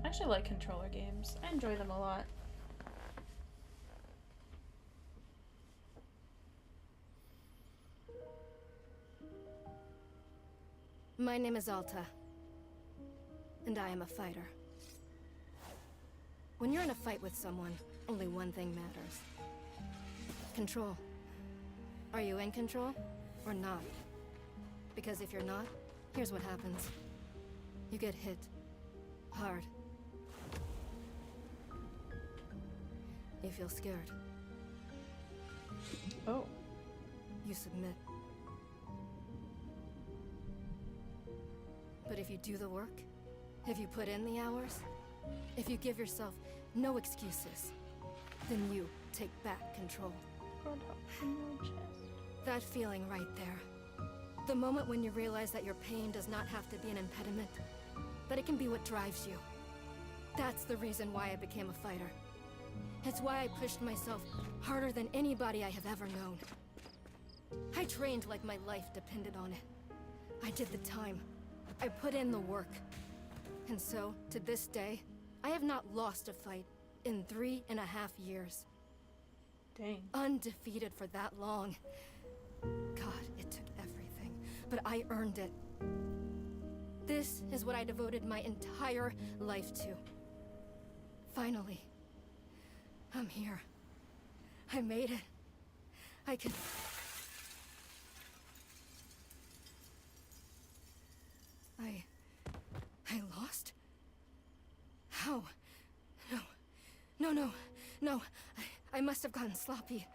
actually like controller games. I enjoy them a lot. My name is Alta, and I am a fighter. When you're in a fight with someone, only one thing matters. Control. Are you in control, or not? Because if you're not, here's what happens. You get hit. Hard. You feel scared. Oh. You submit. But if you do the work, if you put in the hours, if you give yourself no excuses, then you take back control. That feeling right there. The moment when you realize that your pain does not have to be an impediment, but it can be what drives you. That's the reason why I became a fighter. It's why I pushed myself harder than anybody I have ever known. I trained like my life depended on it. I did the time. I put in the work. And so, to this day, I have not lost a fight in 3.5 years. Dang. Undefeated for that long. God, it took everything, but I earned it. This is what I devoted my entire life to. Finally, I'm here. I made it. I can... I lost? How? No. I must have gotten sloppy.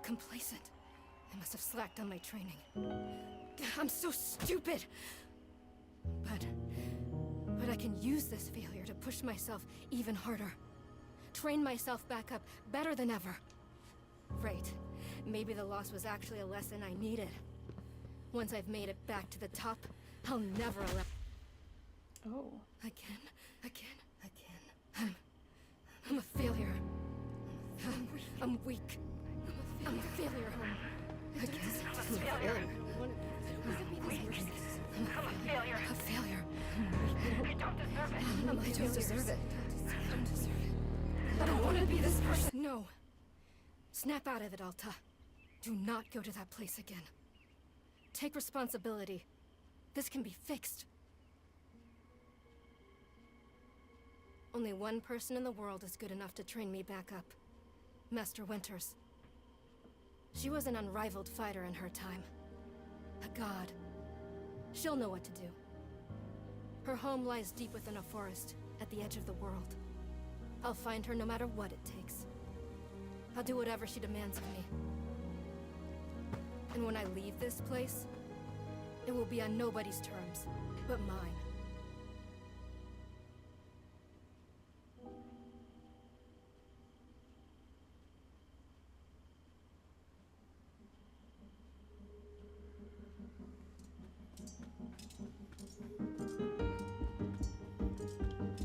Complacent. I must have slacked on my training. I'm so stupid! But I can use this failure to push myself even harder. Train myself back up better than ever. Right. Maybe the loss was actually a lesson I needed. Once I've made it back to the top, I'll never allow... Oh. Again. I'm a failure. I'm weak. I'm a failure. Again. I'm a failure. A failure. I don't deserve it. I don't deserve it. I don't want to be this person. No. Snap out of it, Alta. Do not go to that place again. Take responsibility. This can be fixed. Only one person in the world is good enough to train me back up. Master Winters. She was an unrivaled fighter in her time. A god. She'll know what to do. Her home lies deep within a forest, at the edge of the world. I'll find her no matter what it takes. I'll do whatever she demands of me. And when I leave this place, it will be on nobody's terms, but mine.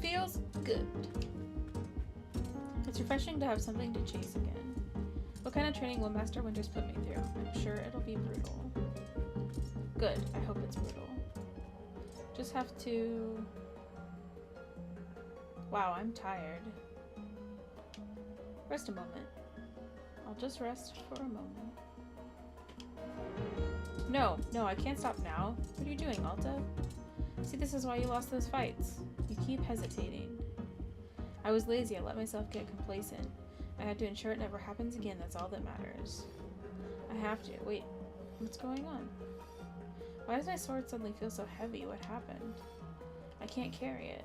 Feels good. It's refreshing to have something to chase again. What kind of training will Master Winters put me through? I'm sure it'll be brutal. Good. I hope it's brutal. Just have to... Wow, I'm tired. Rest a moment. I'll just rest for a moment. No, I can't stop now. What are you doing, Alta? See, this is why you lost those fights. You keep hesitating. I was lazy. I let myself get complacent. I had to ensure it never happens again. That's all that matters. I have to. Wait, what's going on? Why does my sword suddenly feel so heavy? What happened? I can't carry it.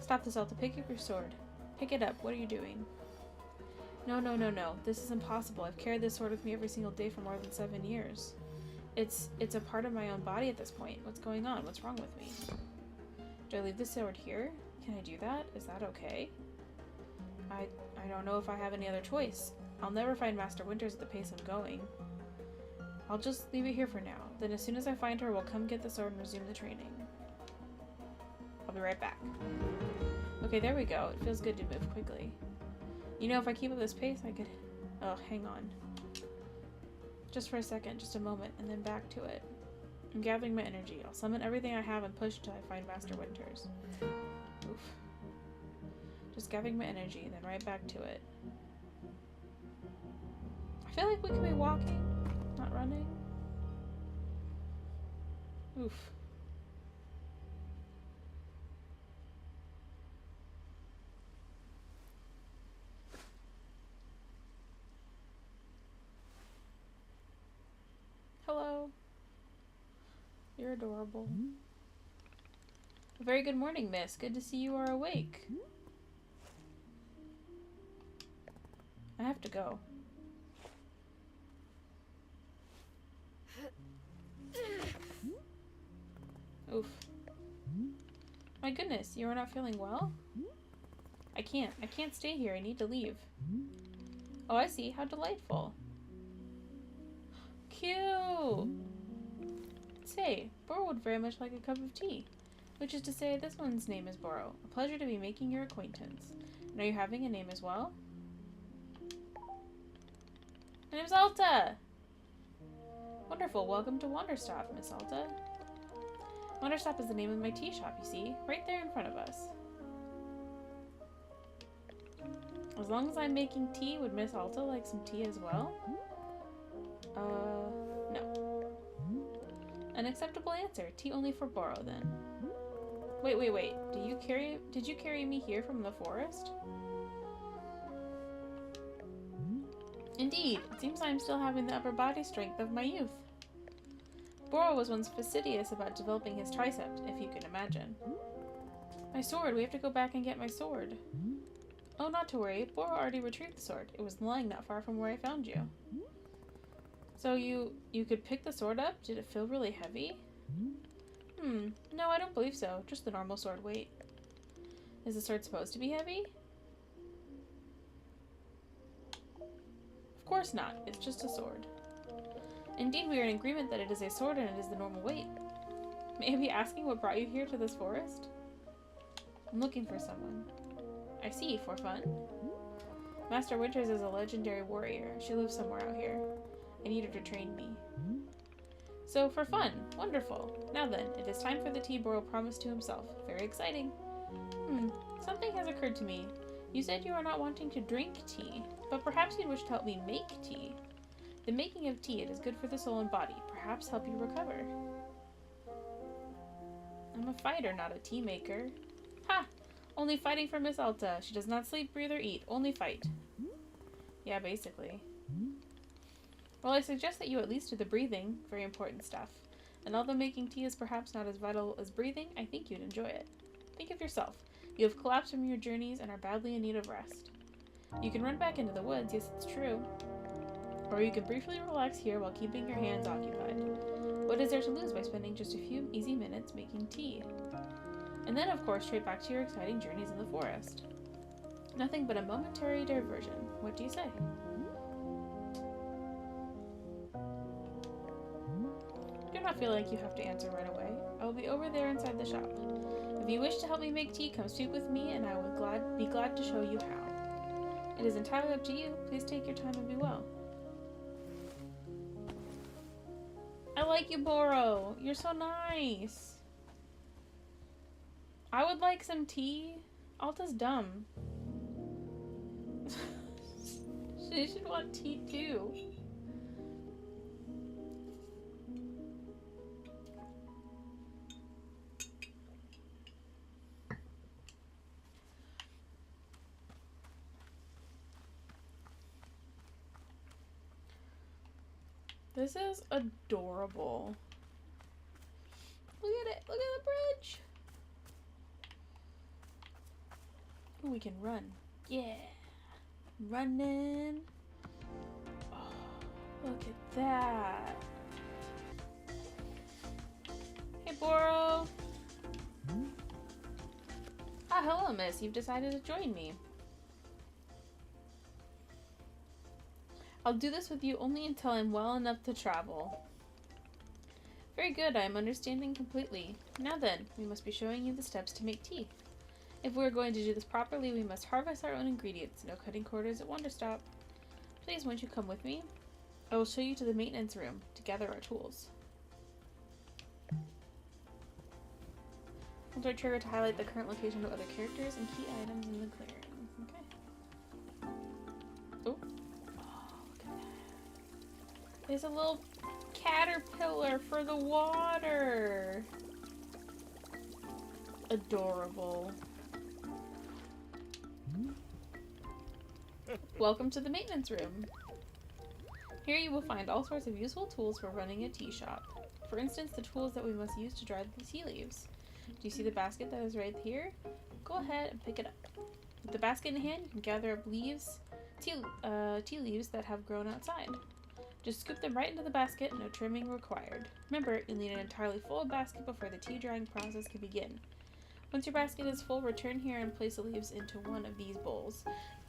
Stop this, Alta. Pick up your sword. Pick it up. What are you doing? No. This is impossible. I've carried this sword with me every single day for more than 7 years. It's a part of my own body at this point. What's going on? What's wrong with me? Do I leave the sword here? Can I do that? Is that okay? I don't know if I have any other choice. I'll never find Master Winters at the pace I'm going. I'll just leave it here for now. Then as soon as I find her, we'll come get the sword and resume the training. I'll be right back. Okay, there we go. It feels good to move quickly. You know, if I keep up this pace, I could... Oh, hang on. Just for a second, just a moment, and then back to it. I'm gathering my energy. I'll summon everything I have and push till I find Master Winters. Oof. Just gathering my energy, then right back to it. I feel like we could be walking, not running. Oof. Hello. You're adorable. A very good morning, miss. Good to see you are awake. I have to go. Oof. My goodness, you are not feeling well? I can't stay here. I need to leave. Oh, I see. How delightful. Cute! Say, Boro would very much like a cup of tea. Which is to say, this one's name is Boro. A pleasure to be making your acquaintance. And are you having a name as well? My name's Alta! Wonderful. Welcome to Wanderstop, Miss Alta. Wanderstop is the name of my tea shop, you see. Right there in front of us. As long as I'm making tea, would Miss Alta like some tea as well? No. An acceptable answer. Tea only for Boro, then. Wait. Did you carry me here from the forest? Indeed. It seems I am still having the upper body strength of my youth. Boro was once fastidious about developing his tricep, if you can imagine. My sword. We have to go back and get my sword. Oh, not to worry. Boro already retrieved the sword. It was lying not far from where I found you. So you could pick the sword up? Did it feel really heavy? No, I don't believe so. Just the normal sword weight. Is the sword supposed to be heavy? Of course not. It's just a sword. Indeed, we are in agreement that it is a sword and it is the normal weight. May I be asking what brought you here to this forest? I'm looking for someone. I see, for fun. Master Winters is a legendary warrior. She lives somewhere out here. I need her to train me. So, for fun. Wonderful. Now then, it is time for the tea Boro promised to himself. Very exciting. Something has occurred to me. You said you are not wanting to drink tea, but perhaps you'd wish to help me make tea. The making of tea, it is good for the soul and body. Perhaps help you recover. I'm a fighter, not a tea maker. Ha! Only fighting for Miss Alta. She does not sleep, breathe, or eat. Only fight. Yeah, basically. Well, I suggest that you at least do the breathing. Very important stuff. And although making tea is perhaps not as vital as breathing, I think you'd enjoy it. Think of yourself. You have collapsed from your journeys and are badly in need of rest. You can run back into the woods, yes, it's true. Or you can briefly relax here while keeping your hands occupied. What is there to lose by spending just a few easy minutes making tea? And then, of course, straight back to your exciting journeys in the forest. Nothing but a momentary diversion. What do you say? Do not feel like you have to answer right away. I will be over there inside the shop. If you wish to help me make tea, come speak with me, and I will be glad to show you how. It is entirely up to you. Please take your time and be well. I like you, Boro. You're so nice. I would like some tea. Alta's dumb. She should want tea too. This is adorable. Look at it. Look at the bridge. Ooh, we can run. Yeah. Running. Oh, look at that. Hey, Boro. Ah, hello, miss. You've decided to join me. I'll do this with you only until I'm well enough to travel. Very good, I am understanding completely. Now then, we must be showing you the steps to make tea. If we're going to do this properly, we must harvest our own ingredients. No cutting quarters at Wanderstop. Please, won't you come with me? I will show you to the maintenance room to gather our tools. Hold our trigger to highlight the current location of other characters and key items in the clearing. Okay. Oh. Oh, look at that. There's a little caterpillar for the water. Adorable. Welcome to the maintenance room. Here you will find all sorts of useful tools for running a tea shop. For instance, the tools that we must use to dry the tea leaves. Do you see the basket that is right here? Go ahead and pick it up. With the basket in hand, you can gather up tea leaves that have grown outside. Just scoop them right into the basket, no trimming required. Remember, you'll need an entirely full basket before the tea drying process can begin. Once your basket is full, return here and place the leaves into one of these bowls.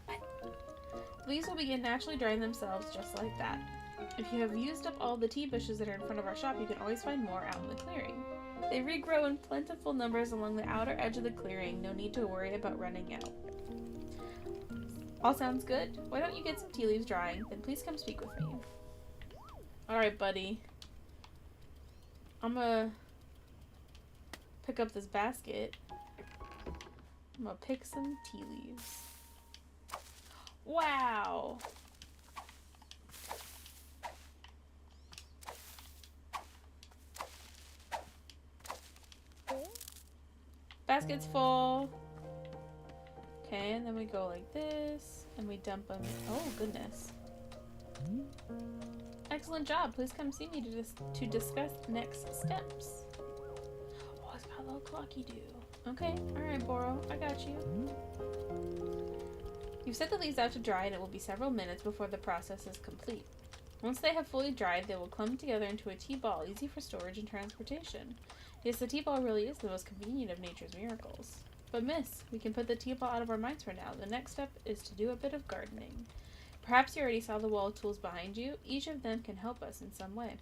The leaves will begin naturally drying themselves just like that. If you have used up all the tea bushes that are in front of our shop, you can always find more out in the clearing. They regrow in plentiful numbers along the outer edge of the clearing. No need to worry about running out. All sounds good? Why don't you get some tea leaves drying? Then please come speak with me. Alright, buddy. I'm gonna pick up this basket. I'm gonna pick some tea leaves. Wow! Basket's full. Okay, and then we go like this, and we dump them. Oh, goodness. Excellent job. Please come see me to discuss next steps. Oh, it's got a little clocky do. Okay, alright, Boro. I got you. You've set the leaves out to dry, and it will be several minutes before the process is complete. Once they have fully dried, they will clump together into a tea ball, easy for storage and transportation. Yes, the tea ball really is the most convenient of nature's miracles. But miss, we can put the tea ball out of our minds for now. The next step is to do a bit of gardening. Perhaps you already saw the wall of tools behind you. Each of them can help us in some way.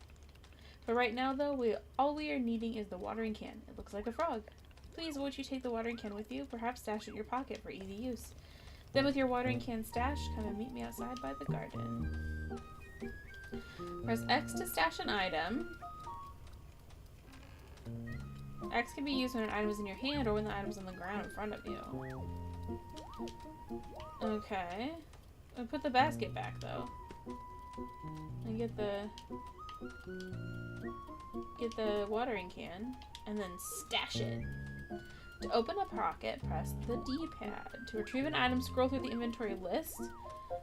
But right now, though, all we are needing is the watering can. It looks like a frog. Please, won't you take the watering can with you? Perhaps stash it in your pocket for easy use. Then with your watering can stashed, come and meet me outside by the garden. Press X to stash an item. X can be used when an item is in your hand or when the item is on the ground in front of you. Okay. I'll put the basket back though. And get the watering can and then stash it. To open a pocket, press the D-pad. To retrieve an item, scroll through the inventory list.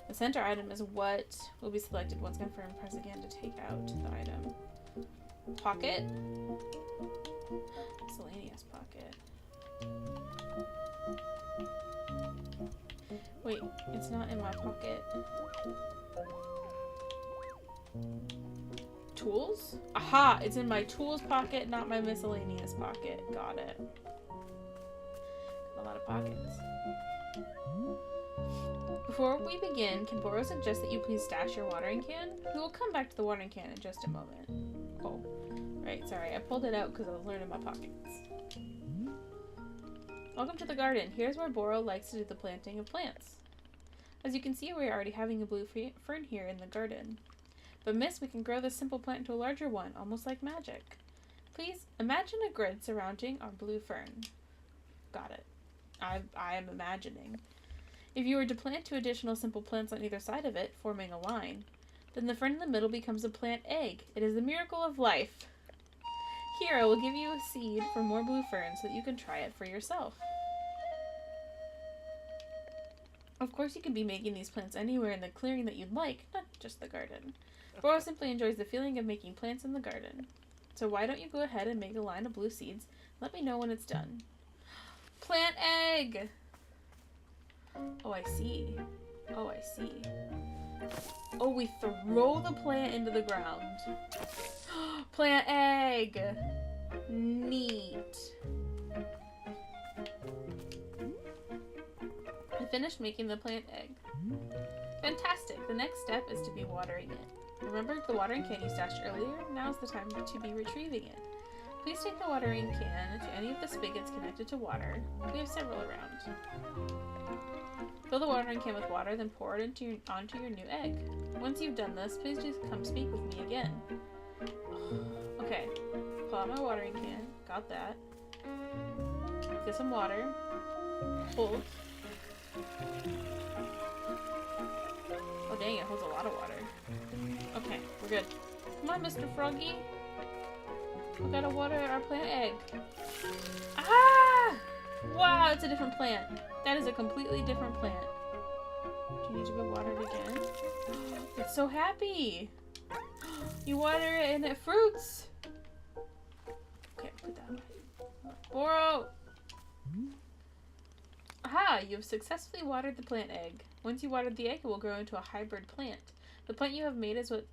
The center item is what will be selected. Once confirmed, press again to take out the item. Pocket. Miscellaneous pocket. Wait, it's not in my pocket. Tools? Aha! It's in my tools pocket, not my miscellaneous pocket. Got it. A lot of pockets. Before we begin, can Boro suggest that you please stash your watering can? We will come back to the watering can in just a moment. Oh, right, sorry. I pulled it out because I was learning my pockets. Welcome to the garden. Here's where Boro likes to do the planting of plants. As you can see, we're already having a blue fern here in the garden. But miss, we can grow this simple plant into a larger one, almost like magic. Please, imagine a grid surrounding our blue fern. Got it. I am imagining. If you were to plant 2 additional simple plants on either side of it, forming a line, then the fern in the middle becomes a plant egg. It is the miracle of life. Here, I will give you a seed for more blue ferns so that you can try it for yourself. Of course, you can be making these plants anywhere in the clearing that you'd like, not just the garden. Boro simply enjoys the feeling of making plants in the garden. So why don't you go ahead and make a line of blue seeds? Let me know when it's done. Plant egg! Oh, I see. Oh, I see. Oh, we throw the plant into the ground. Plant egg! Neat. I finished making the plant egg. Fantastic. The next step is to be watering it. Remember the watering can you stashed earlier? Now's the time to be retrieving it. Please take the watering can to any of the spigots connected to water. We have several around. Fill the watering can with water, then pour it onto your new egg. Once you've done this, please just come speak with me again. Okay, pull out my watering can. Got that. Get some water. Hold. Oh dang, it holds a lot of water. Okay, we're good. Come on, Mr. Froggy. We gotta water our plant egg. Ah! Wow, it's a different plant. That is a completely different plant. Do you need to go water it again? It's so happy. You water it and it fruits. Okay, put that away. Boro! Aha! You have successfully watered the plant egg. Once you watered the egg, it will grow into a hybrid plant. The plant you have made is what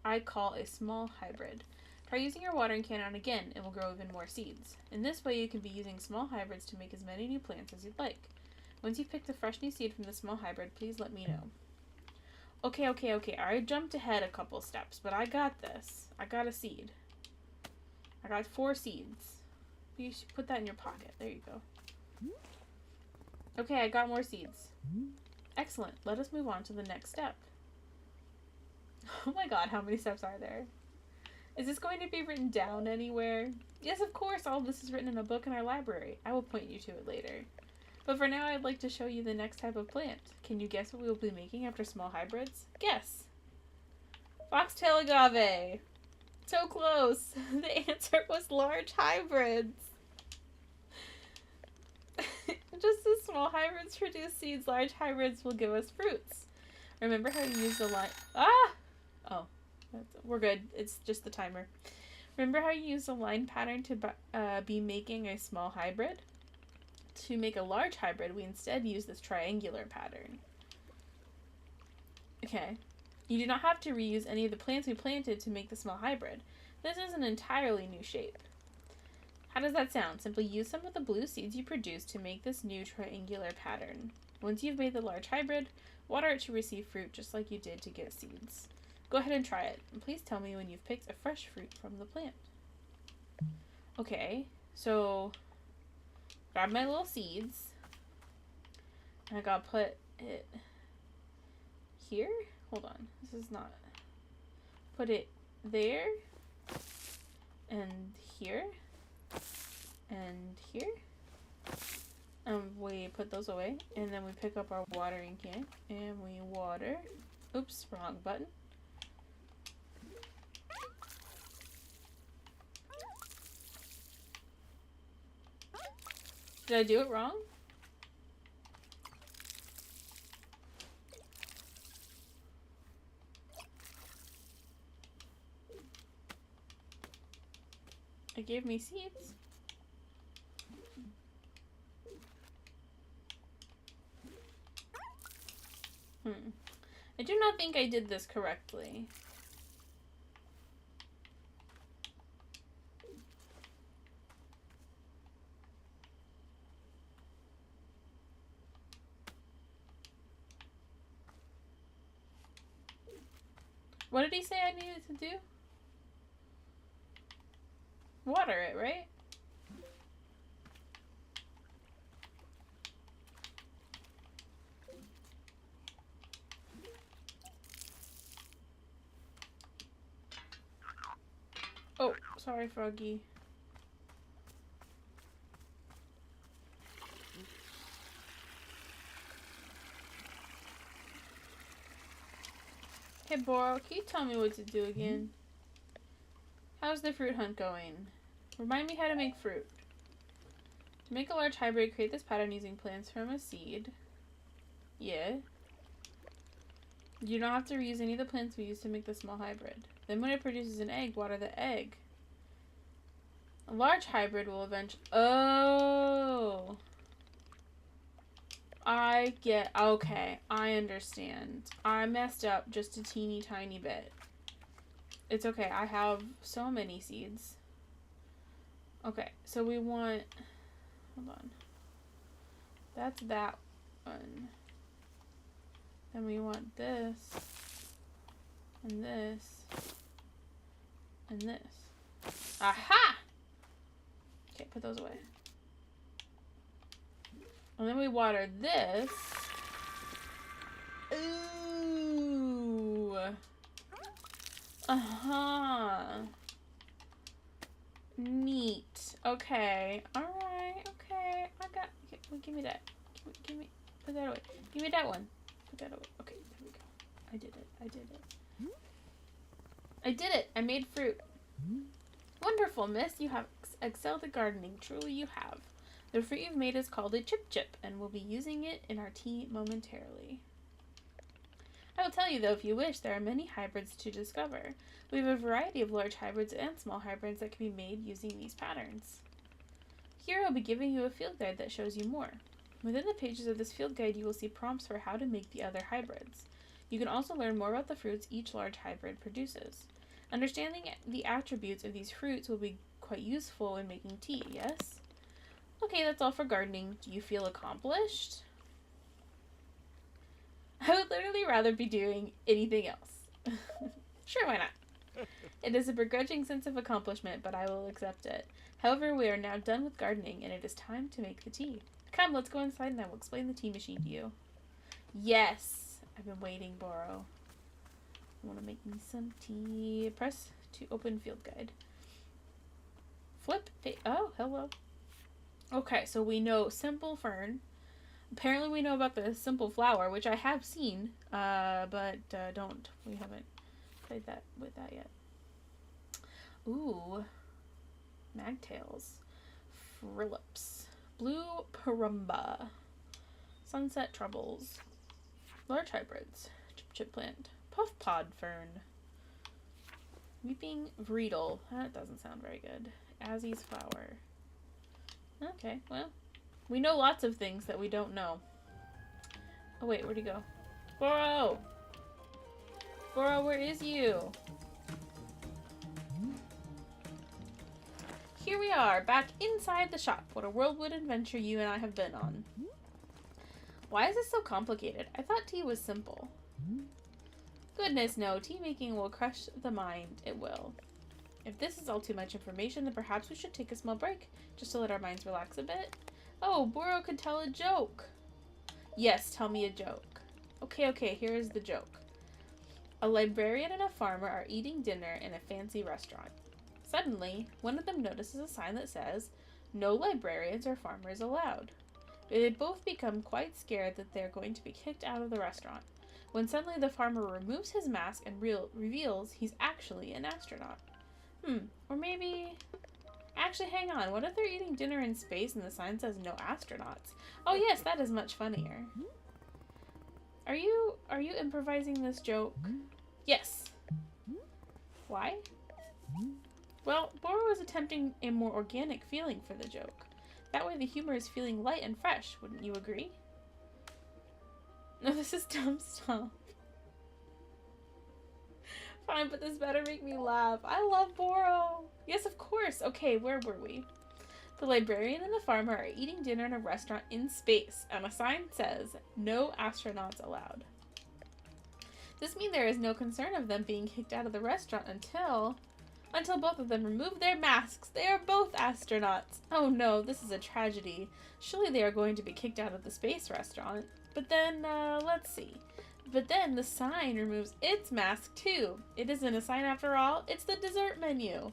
I call a small hybrid. Try using your watering can on again, it will grow even more seeds. In this way, you can be using small hybrids to make as many new plants as you'd like. Once you've picked a fresh new seed from the small hybrid, please let me know. Okay. I jumped ahead a couple steps, but I got this. I got a seed. I got 4 seeds. You should put that in your pocket. There you go. Okay, I got more seeds. Excellent. Let us move on to the next step. Oh my god, how many steps are there? Is this going to be written down anywhere? Yes, of course, all of this is written in a book in our library. I will point you to it later. But for now, I'd like to show you the next type of plant. Can you guess what we will be making after small hybrids? Guess! Foxtail agave! So close! The answer was large hybrids! Just as small hybrids produce seeds, large hybrids will give us fruits. Remember how you used the line... Ah! Oh, we're good. It's just the timer. Remember how you used a line pattern to be making a small hybrid? To make a large hybrid, we instead use this triangular pattern. Okay. You do not have to reuse any of the plants we planted to make the small hybrid. This is an entirely new shape. How does that sound? Simply use some of the blue seeds you produced to make this new triangular pattern. Once you've made the large hybrid, water it to receive fruit just like you did to get seeds. Go ahead and try it, and please tell me when you've picked a fresh fruit from the plant. Okay, so grab my little seeds, and I gotta put it here? Hold on, this is not... Put it there, and here, and here. We put those away, and then we pick up our watering can, and we water. Oops, wrong button. Did I do it wrong? It gave me seeds. I do not think I did this correctly. What did he say I needed to do? Water it, right? Oh, sorry, Froggy. Hey, Boro, can you tell me what to do again? How's the fruit hunt going? Remind me how to make fruit. To make a large hybrid, create this pattern using plants from a seed. Yeah. You don't have to reuse any of the plants we used to make the small hybrid. Then when it produces an egg, water the egg. A large hybrid will eventually... Oh! I get... Okay, I understand. I messed up just a teeny tiny bit. It's okay, I have so many seeds. Okay, so we want... Hold on. That's that one. Then we want this. And this. And this. Aha! Okay, put those away. And then we water this. Ooh. Uh-huh. Neat. Okay. Alright. Okay. I Give me that. Give me. Put that away. Give me that one. Put that away. Okay, there we go. I did it. I did it. I did it. I made fruit. Wonderful, miss. You have excelled at gardening. Truly you have. The fruit you've made is called a chip, and we'll be using it in our tea momentarily. I will tell you, though, if you wish, there are many hybrids to discover. We have a variety of large hybrids and small hybrids that can be made using these patterns. Here I'll be giving you a field guide that shows you more. Within the pages of this field guide, you will see prompts for how to make the other hybrids. You can also learn more about the fruits each large hybrid produces. Understanding the attributes of these fruits will be quite useful in making tea, yes? Okay, that's all for gardening. Do you feel accomplished? I would literally rather be doing anything else. Sure, why not? It is a begrudging sense of accomplishment, but I will accept it. However, we are now done with gardening, and it is time to make the tea. Come, let's go inside and I will explain the tea machine to you. Yes! I've been waiting, Boro. I want to make me some tea. Press to open field guide. Flip. Oh, hello. Okay, so we know simple fern. Apparently we know about the simple flower, which I have seen, but we haven't played that with that yet. Ooh. Magtails. Frillips. Blue Parumba. Sunset Troubles. Large hybrids. Chip plant. Puff pod fern. Weeping Vreedle. That doesn't sound very good. Azzy's flower. Okay, well. We know lots of things that we don't know. Oh wait, where'd he go? Boro! Boro, where is you? Here we are, back inside the shop. What a whirlwind adventure you and I have been on. Why is this so complicated? I thought tea was simple. Goodness, no. Tea making will crush the mind. It will. If this is all too much information, then perhaps we should take a small break, just to let our minds relax a bit. Oh, Boro could tell a joke. Yes, tell me a joke. Okay, here is the joke. A librarian and a farmer are eating dinner in a fancy restaurant. Suddenly, one of them notices a sign that says, "No librarians or farmers allowed." They both become quite scared that they're going to be kicked out of the restaurant, when suddenly the farmer removes his mask and reveals he's actually an astronaut. Or maybe... Actually, hang on. What if they're eating dinner in space and the sign says no astronauts? Oh yes, that is much funnier. Are you improvising this joke? Yes. Why? Well, Boro is attempting a more organic feeling for the joke. That way the humor is feeling light and fresh, wouldn't you agree? No, this is dumb stuff. Fine, but this better make me laugh. I love Boro. Yes, of course. Okay, where were we? The librarian and the farmer are eating dinner in a restaurant in space, and a sign says, "No astronauts allowed." This means there is no concern of them being kicked out of the restaurant until both of them remove their masks. They are both astronauts. Oh no, this is a tragedy. Surely they are going to be kicked out of the space restaurant. But then, let's see. But then the sign removes its mask too. It isn't a sign after all. It's the dessert menu.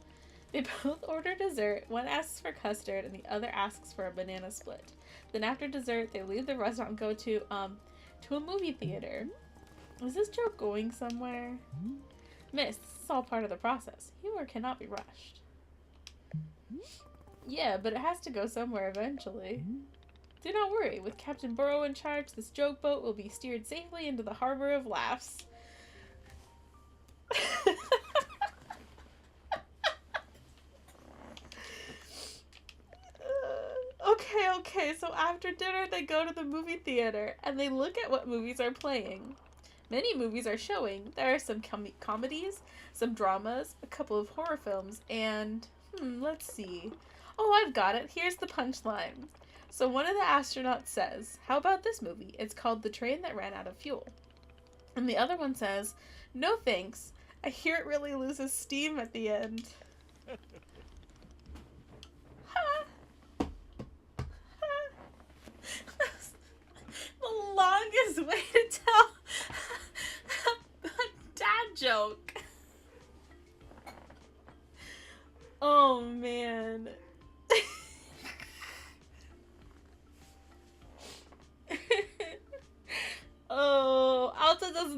They both order dessert. One asks for custard and the other asks for a banana split. Then after dessert, they leave the restaurant and go to a movie theater. Is this joke going somewhere? Miss, this is all part of the process. Humor cannot be rushed. Yeah, but it has to go somewhere eventually. Do not worry. With Captain Boro in charge, this joke boat will be steered safely into the harbor of laughs. Okay, so after dinner they go to the movie theater and they look at what movies are playing. Many movies are showing. There are some comedies, some dramas, a couple of horror films, and, let's see. Oh, I've got it. Here's the punchline. So one of the astronauts says, "How about this movie? It's called The Train That Ran Out of Fuel." And the other one says, "No thanks. I hear it really loses steam at the end." The longest way to tell a dad joke. Oh man.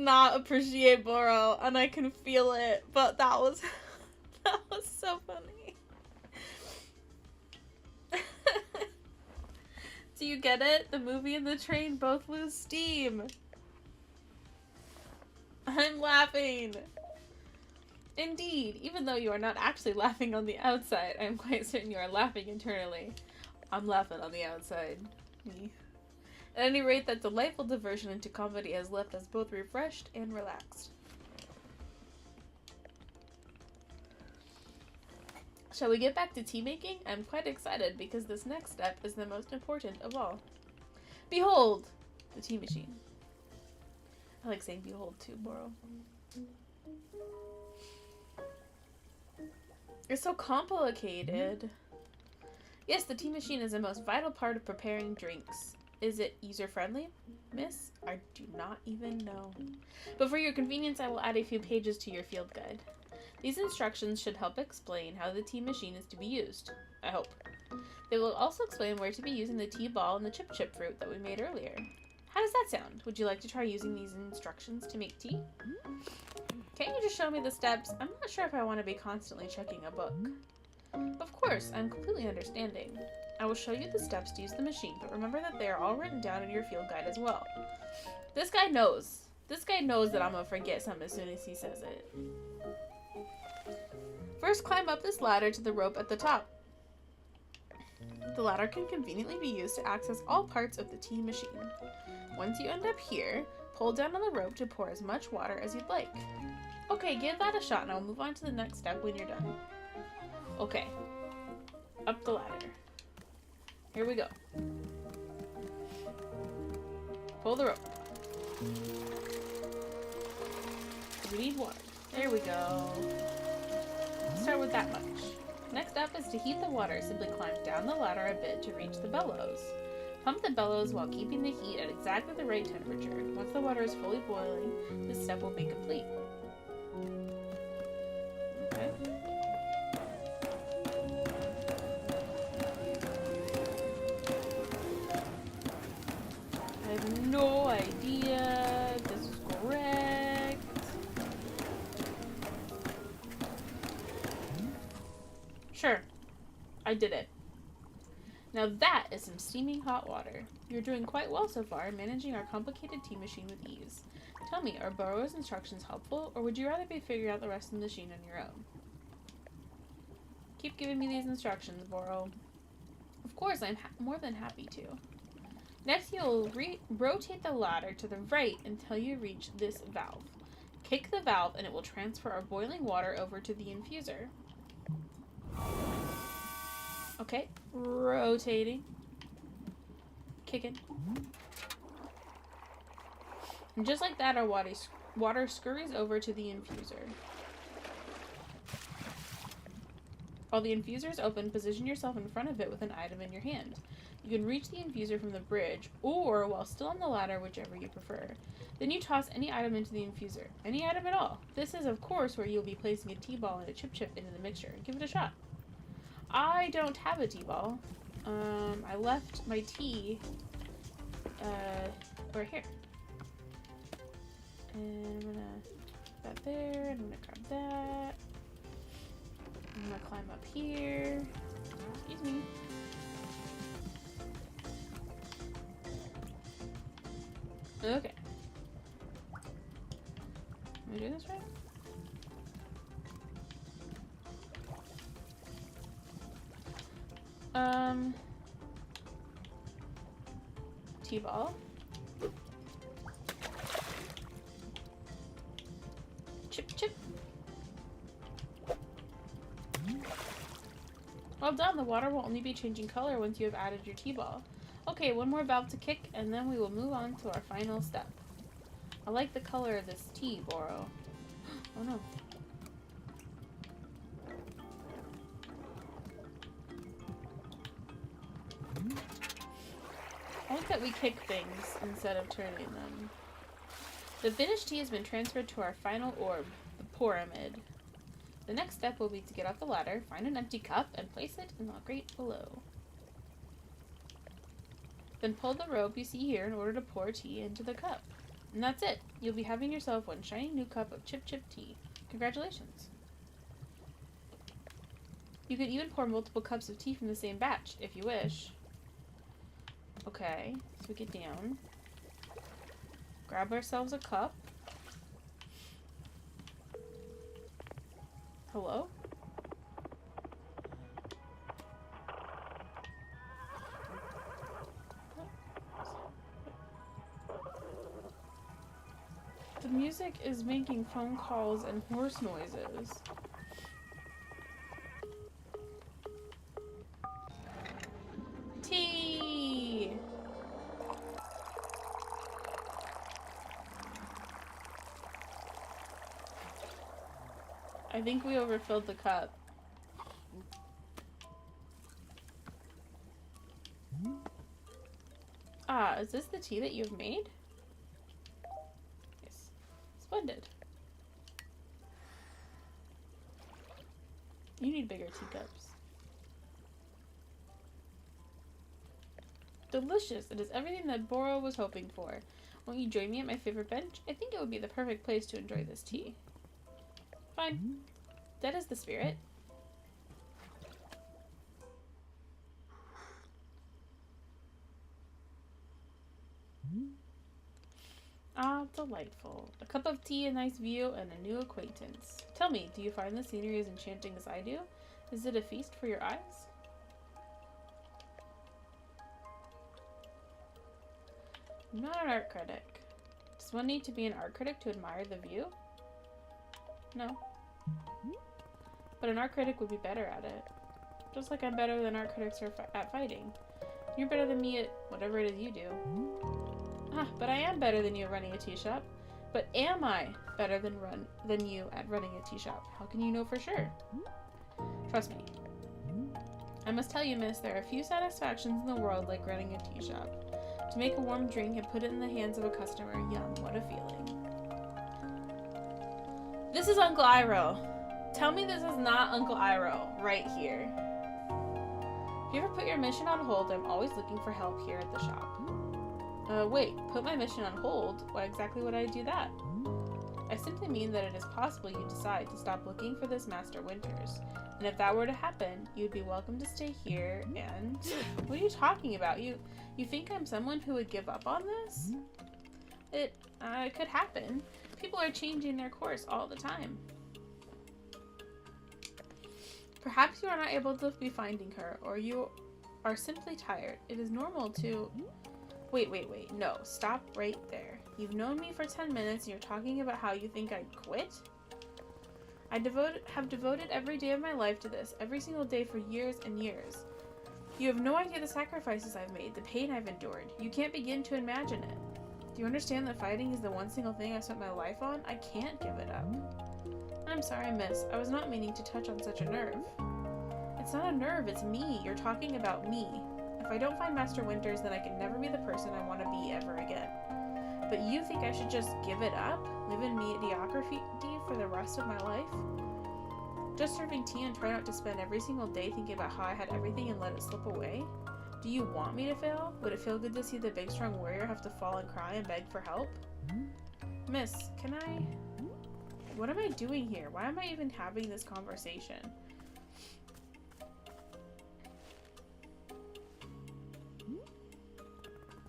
not appreciate Boro, and I can feel it, but that was that was so funny. Do you get it? The movie and the train both lose steam. I'm laughing. Indeed, even though you are not actually laughing on the outside, I am quite certain you are laughing internally. I'm laughing on the outside. Me. At any rate, that delightful diversion into comedy has left us both refreshed and relaxed. Shall we get back to tea making? I'm quite excited because this next step is the most important of all. Behold! The tea machine. I like saying behold too, Boro. It's so complicated. Yes, the tea machine is the most vital part of preparing drinks. Is it user-friendly, miss? I do not even know. But for your convenience, I will add a few pages to your field guide. These instructions should help explain how the tea machine is to be used. I hope. They will also explain where to be using the tea ball and the chip fruit that we made earlier. How does that sound? Would you like to try using these instructions to make tea? Can't you just show me the steps? I'm not sure if I want to be constantly checking a book. Of course, I'm completely understanding. I will show you the steps to use the machine, but remember that they are all written down in your field guide as well. This guy knows. This guy knows that I'm gonna forget something as soon as he says it. First, climb up this ladder to the rope at the top. The ladder can conveniently be used to access all parts of the tea machine. Once you end up here, pull down on the rope to pour as much water as you'd like. Okay, give that a shot and I'll move on to the next step when you're done. Okay, up the ladder. Here we go. Pull the rope. We need water. There we go. Start with that much. Next up is to heat the water. Simply climb down the ladder a bit to reach the bellows. Pump the bellows while keeping the heat at exactly the right temperature. Once the water is fully boiling, this step will be complete. Okay. I have no idea if this is correct. Sure, I did it. Now that is some steaming hot water. You're doing quite well so far, managing our complicated tea machine with ease. Tell me, are Boro's instructions helpful, or would you rather be figuring out the rest of the machine on your own? Keep giving me these instructions, Boro. Of course, I'm more than happy to. Next, you'll rotate the ladder to the right until you reach this valve. Kick the valve and it will transfer our boiling water over to the infuser. Okay, rotating. Kicking. And just like that, our water scurries over to the infuser. While the infuser is open, position yourself in front of it with an item in your hand. You can reach the infuser from the bridge, or while still on the ladder, whichever you prefer. Then you toss any item into the infuser. Any item at all. This is, of course, where you'll be placing a tea ball and a chip into the mixture. Give it a shot. I don't have a tea ball. I left my tea, right here. And I'm gonna put that there, and I'm gonna grab that. I'm gonna climb up here. Excuse me. Okay. Can we do this right? T-ball. Chip. Well done, the water will only be changing color once you have added your T-ball. Okay, one more valve to kick, and then we will move on to our final step. I like the color of this tea, Boro. Oh no. I like that we kick things instead of turning them. The finished tea has been transferred to our final orb, the pyramid. The next step will be to get off the ladder, find an empty cup, and place it in the grate below. Then pull the rope you see here in order to pour tea into the cup. And that's it. You'll be having yourself one shiny new cup of chip chip tea. Congratulations. You can even pour multiple cups of tea from the same batch, if you wish. Okay, so we get down. Grab ourselves a cup. Hello? The music is making phone calls and horse noises. Tea! I think we overfilled the cup. Ah, is this the tea that you've made? Yes. Splendid. You need bigger teacups. Delicious. It is everything that Boro was hoping for. Won't you join me at my favorite bench? I think it would be the perfect place to enjoy this tea. Fine. That is the spirit. Ah, delightful. A cup of tea, a nice view, and a new acquaintance. Tell me, do you find the scenery as enchanting as I do? Is it a feast for your eyes? I'm not an art critic. Does one need to be an art critic to admire the view? No. But an art critic would be better at it. Just like I'm better than art critics are at fighting. You're better than me at whatever it is you do. Ah, but I am better than you at running a tea shop. But am I better than you at running a tea shop? How can you know for sure? Trust me. I must tell you, miss, there are few satisfactions in the world like running a tea shop. To make a warm drink and put it in the hands of a customer, yum, what a feeling. This is Uncle Iroh. Tell me this is not Uncle Iroh right here. If you ever put your mission on hold, I'm always looking for help here at the shop. Wait, put my mission on hold? Why exactly would I do that? I simply mean that it is possible you decide to stop looking for this Master Winters. And if that were to happen, you'd be welcome to stay here and... What are you talking about? You think I'm someone who would give up on this? It could happen. People are changing their course all the time. Perhaps you are not able to be finding her, or you are simply tired. It is normal to... Wait. No, stop right there. You've known me for 10 minutes and you're talking about how you think I'd quit? I have devoted every day of my life to this, every single day for years and years. You have no idea the sacrifices I've made, the pain I've endured. You can't begin to imagine it. Do you understand that fighting is the one single thing I've spent my life on? I can't give it up. I'm sorry, miss. I was not meaning to touch on such a nerve. It's not a nerve, it's me. You're talking about me. If I don't find Master Winters, then I can never be the person I want to be ever again. But you think I should just give it up? Live in mediocrity for the rest of my life? Just serving tea and try not to spend every single day thinking about how I had everything and let it slip away? Do you want me to fail? Would it feel good to see the big strong warrior have to fall and cry and beg for help? Miss, can I... What am I doing here? Why am I even having this conversation?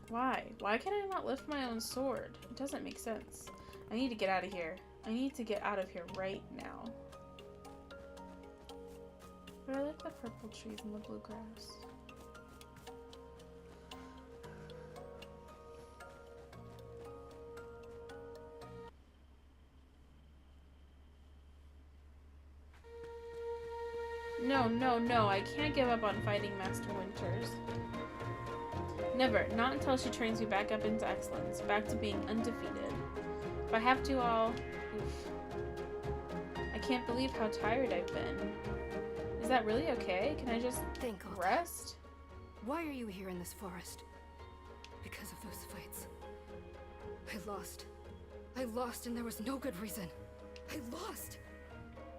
Why? Why can I not lift my own sword? It doesn't make sense. I need to get out of here. I need to get out of here right now. But I like the purple trees and the blue grass. No, I can't give up on fighting Master Winters. Never, not until she trains me back up into excellence, back to being undefeated. If I have to, I'll... Oof. I can't believe how tired I've been. Is that really okay? Can I just rest? Why are you here in this forest? Because of those fights. I lost and there was no good reason. I lost!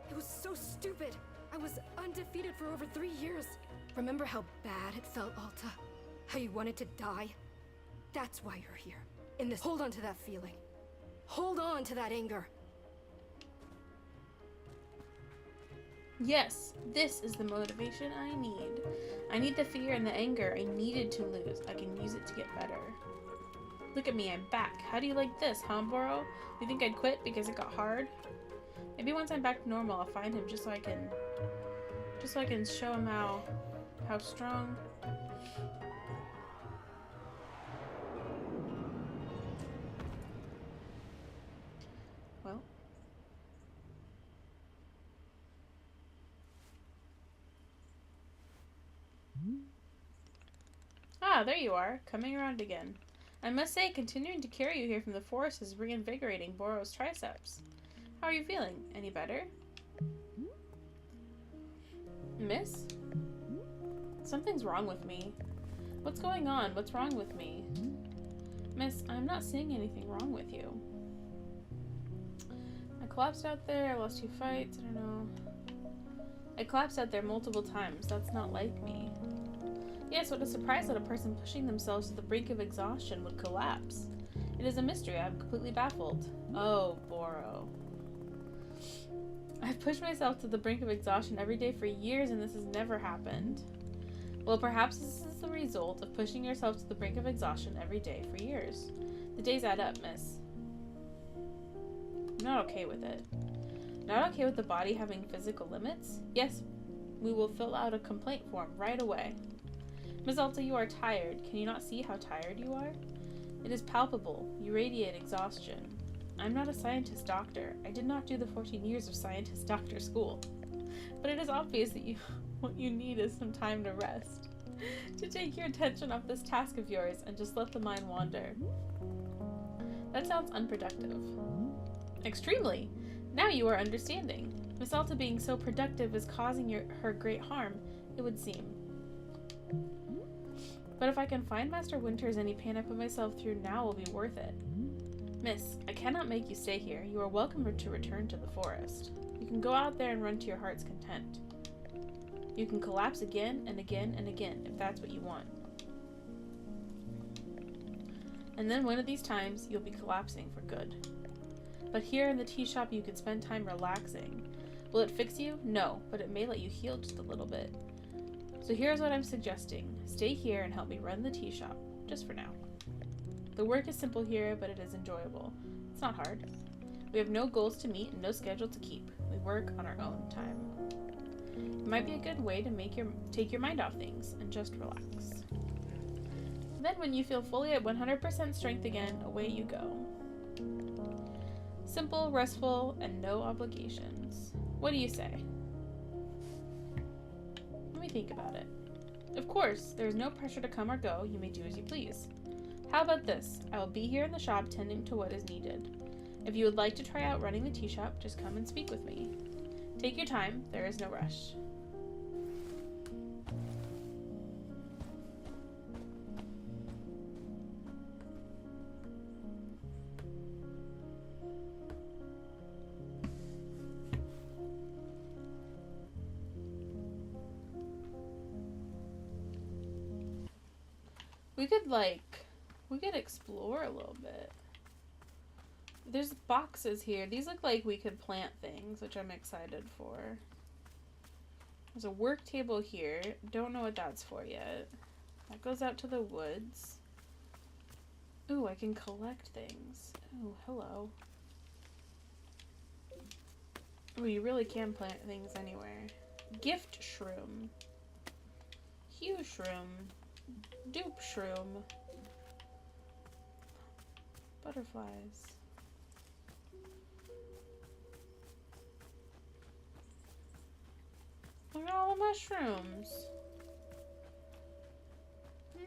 It was so stupid! I was undefeated for over 3 years. Remember how bad it felt, Alta? How you wanted to die? That's why you're here. In this, hold on to that feeling. Hold on to that anger. Yes, this is the motivation I need. I need the fear and the anger I needed to lose. I can use it to get better. Look at me, I'm back. How do you like this, huh, Boro? You think I'd quit because it got hard? Maybe once I'm back to normal, I'll find him just so I can show him how strong. Well. Ah, there you are, coming around again. I must say, continuing to carry you here from the forest is reinvigorating Boro's triceps. How are you feeling? Any better? Miss? Something's wrong with me. What's going on? What's wrong with me? Miss, I'm not seeing anything wrong with you. I collapsed out there, I lost 2 fights, I don't know. I collapsed out there multiple times, that's not like me. Yes, what a surprise that a person pushing themselves to the brink of exhaustion would collapse. It is a mystery, I'm completely baffled. Oh, Boro. I've pushed myself to the brink of exhaustion every day for years and this has never happened. Well, perhaps this is the result of pushing yourself to the brink of exhaustion every day for years. The days add up, miss. I'm not okay with it. Not okay with the body having physical limits? Yes, we will fill out a complaint form right away. Miss Alta, you are tired. Can you not see how tired you are? It is palpable. You radiate exhaustion. I'm not a scientist doctor. I did not do the 14 years of scientist doctor school. But it is obvious that what you need is some time to rest. To take your attention off this task of yours and just let the mind wander. That sounds unproductive. Extremely. Now you are understanding. Miss Alta being so productive is causing her great harm, it would seem. But if I can find Master Winters, any pain I put myself through now will be worth it. Miss, I cannot make you stay here. You are welcome to return to the forest. You can go out there and run to your heart's content. You can collapse again and again and again if that's what you want. And then one of these times, you'll be collapsing for good. But here in the tea shop, you can spend time relaxing. Will it fix you? No, but it may let you heal just a little bit. So here's what I'm suggesting. Stay here and help me run the tea shop, just for now. The work is simple here, but it is enjoyable. It's not hard. We have no goals to meet and no schedule to keep. We work on our own time. It might be a good way to take your mind off things and just relax. Then when you feel fully at 100% strength again, away you go. Simple, restful, and no obligations. What do you say? Let me think about it. Of course, there is no pressure to come or go. You may do as you please. How about this? I will be here in the shop tending to what is needed. If you would like to try out running the tea shop, just come and speak with me. Take your time. There is no rush. We could explore a little bit. There's boxes here. These look like we could plant things, which I'm excited for. There's a work table here. Don't know what that's for yet. That goes out to the woods. Ooh, I can collect things. Ooh, hello. Ooh, you really can plant things anywhere. Gift shroom. Hue shroom. Dupe shroom. Butterflies. Look at all the mushrooms.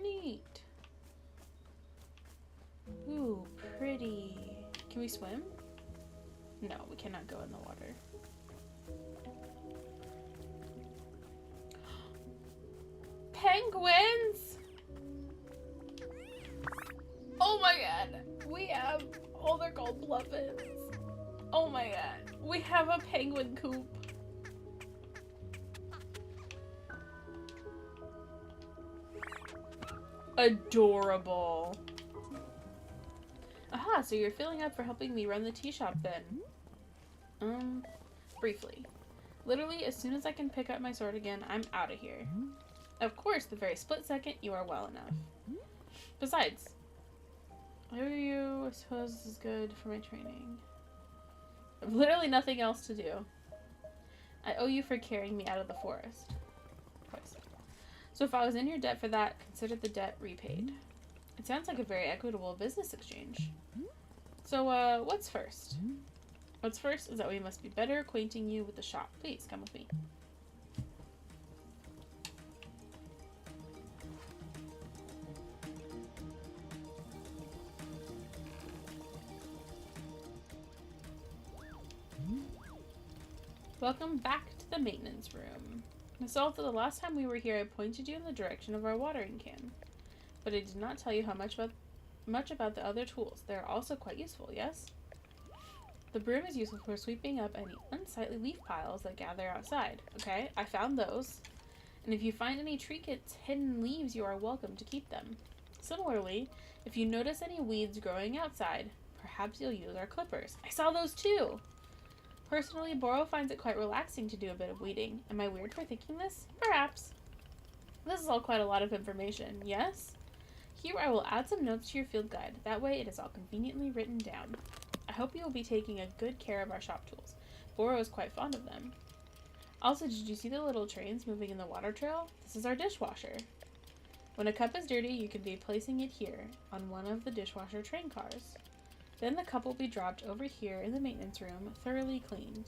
Neat. Ooh, pretty. Can we swim? No, we cannot go in the water. Penguins! Oh my god! We have... Oh, they're called bluffins. Oh my god. We have a penguin coop. Adorable. Aha, so you're filling up for helping me run the tea shop then. Briefly. Literally, as soon as I can pick up my sword again, I'm out of here. Of course, the very split second, you are well enough. Besides, I owe you, I suppose this is good for my training. I have literally nothing else to do. I owe you for carrying me out of the forest. Twice. So if I was in your debt for that, consider the debt repaid. It sounds like a very equitable business exchange. So, what's first? What's first is that we must be better acquainting you with the shop. Please, come with me. Welcome back to the maintenance room. Miss Alta, the last time we were here, I pointed you in the direction of our watering can. But I did not tell you how much about the other tools. They are also quite useful, yes? The broom is useful for sweeping up any unsightly leaf piles that gather outside. Okay, I found those. And if you find any trinkets hidden in leaves, you are welcome to keep them. Similarly, if you notice any weeds growing outside, perhaps you'll use our clippers. I saw those too! Personally, Boro finds it quite relaxing to do a bit of weeding. Am I weird for thinking this? Perhaps. This is all quite a lot of information, yes? Here I will add some notes to your field guide. That way it is all conveniently written down. I hope you will be taking a good care of our shop tools. Boro is quite fond of them. Also, did you see the little trains moving in the water trail? This is our dishwasher. When a cup is dirty, you can be placing it here on one of the dishwasher train cars. Then the cup will be dropped over here in the maintenance room, thoroughly cleaned.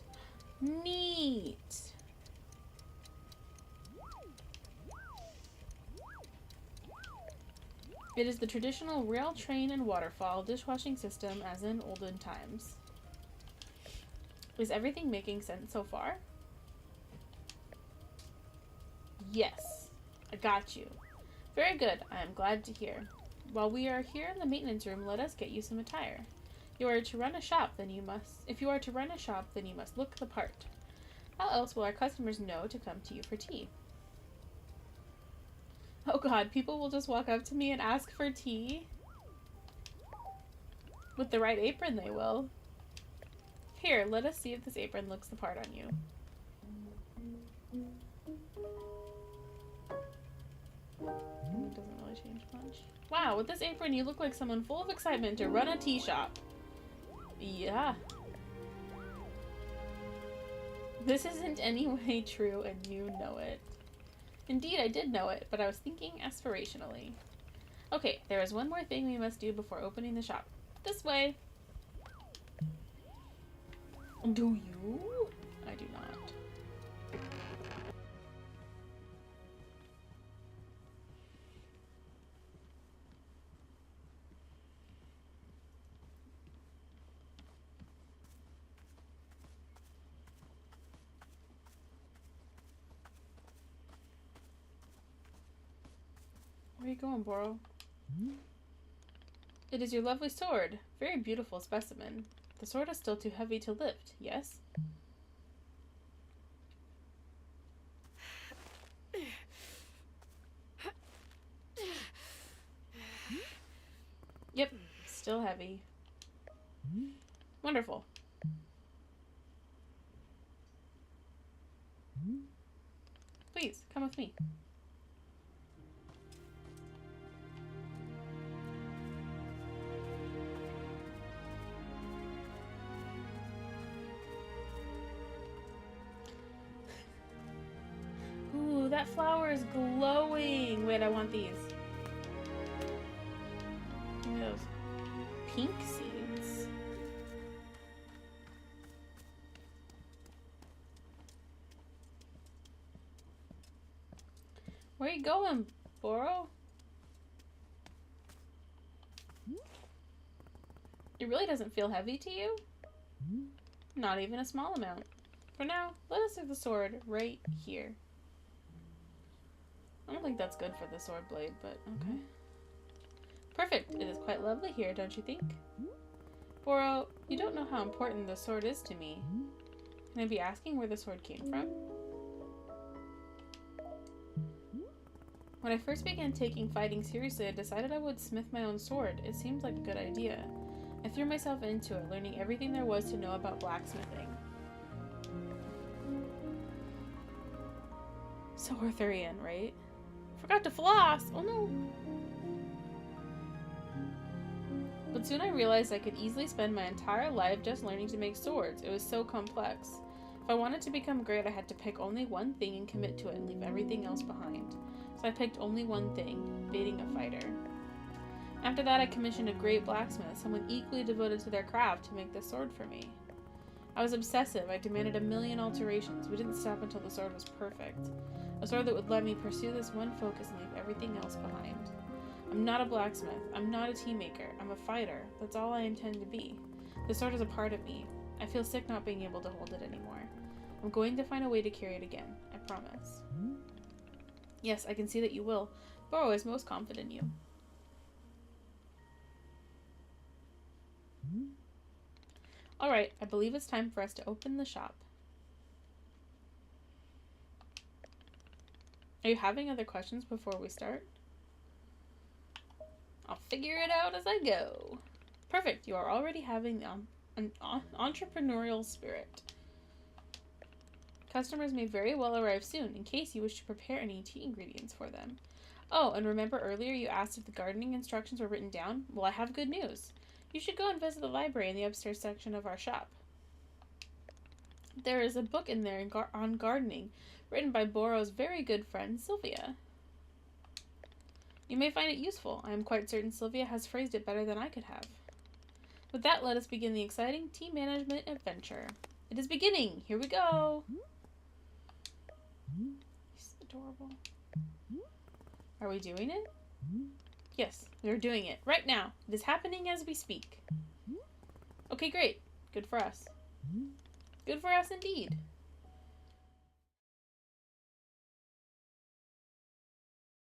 Neat! It is the traditional rail train and waterfall dishwashing system as in olden times. Is everything making sense so far? Yes, I got you. Very good, I am glad to hear. While we are here in the maintenance room, let us get you some attire. If you are to run a shop, then you must look the part. How else will our customers know to come to you for tea? Oh god, people will just walk up to me and ask for tea? With the right apron, they will. Here, let us see if this apron looks the part on you. It doesn't really change much. Wow, with this apron, you look like someone full of excitement to run a tea shop. Yeah. This isn't any way true, and you know it. Indeed, I did know it, but I was thinking aspirationally. Okay, there is one more thing we must do before opening the shop. This way. Do you? I do not. Where are you going, Boro? It is your lovely sword. Very beautiful specimen. The sword is still too heavy to lift, yes? Yep, still heavy. Wonderful. Please, come with me. Ooh, that flower is glowing. Wait, I want these. Give me those pink seeds. Where are you going, Boro? It really doesn't feel heavy to you? Not even a small amount. For now, let us leave the sword right here. I don't think that's good for the sword blade, but okay. Perfect. It is quite lovely here, don't you think? Boro, you don't know how important the sword is to me. Can I be asking where the sword came from? When I first began taking fighting seriously, I decided I would smith my own sword. It seemed like a good idea. I threw myself into it, learning everything there was to know about blacksmithing. So Arthurian, right? Forgot to floss! Oh no! But soon I realized I could easily spend my entire life just learning to make swords. It was so complex. If I wanted to become great, I had to pick only one thing and commit to it and leave everything else behind. So I picked only one thing, being a fighter. After that, I commissioned a great blacksmith, someone equally devoted to their craft, to make this sword for me. I was obsessive. I demanded 1,000,000 alterations. We didn't stop until the sword was perfect. A sword that would let me pursue this one focus and leave everything else behind. I'm not a blacksmith. I'm not a tea maker. I'm a fighter. That's all I intend to be. The sword is a part of me. I feel sick not being able to hold it anymore. I'm going to find a way to carry it again. I promise. Yes, I can see that you will. Boro is most confident in you. Alright, I believe it's time for us to open the shop. Are you having other questions before we start? I'll figure it out as I go. Perfect, you are already having an entrepreneurial spirit. Customers may very well arrive soon, in case you wish to prepare any tea ingredients for them. Oh, and remember earlier you asked if the gardening instructions were written down? Well, I have good news. You should go and visit the library in the upstairs section of our shop. There is a book in there on gardening, written by Boro's very good friend, Sylvia. You may find it useful. I am quite certain Sylvia has phrased it better than I could have. With that, let us begin the exciting tea management adventure. It is beginning! Here we go! He's adorable. Are we doing it? Yes, we're doing it. Right now. It is happening as we speak. Okay, great. Good for us. Good for us indeed.